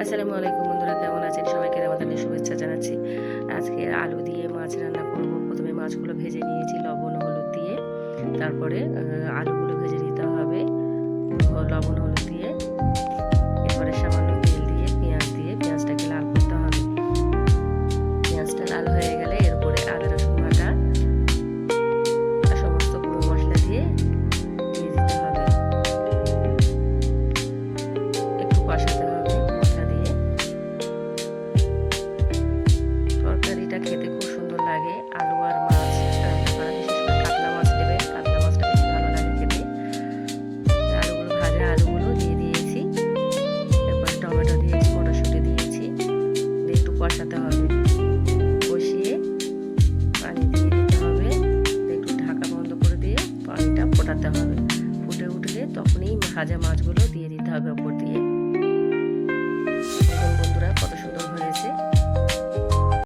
আসসালামু আলাইকুম বন্ধুরা, কেমন আছেন? সবাইকে রমাদানের শুভেচ্ছা জানাচ্ছি। আজকে আলু দিয়ে মাছ রান্না করব। প্রথমে মাছগুলো ভেজে নিয়েছি লবণ হলুদ দিয়ে। তারপরে আলুগুলো ভেজে নিতে হবে লবণ হলুদ দিয়ে। এরপরে সামান্য তেল দিয়ে পেঁয়াজটাকে লাল করতে হবে। পেঁয়াজটা লাল হয়ে গেলে এরপরে আদা রসুন বাটা সমস্ত গুঁড়ো মশলা দিয়ে দিতে হবে। একটু কষাতে হবে। তরকারিটা খেতে খুব সুন্দর লাগে। আলু আর মাছ রান্না করা, বিশেষ করে কাতলা মাছ দেবেন, কাতলা মাছটা বেশি ভালো লাগে খেতে। আলুগুলো দিয়ে দিয়েছি, এরপরে টমেটো দিয়েছি, মটরশুঁটি দিয়েছি, দিয়ে একটু কষাতে হবে।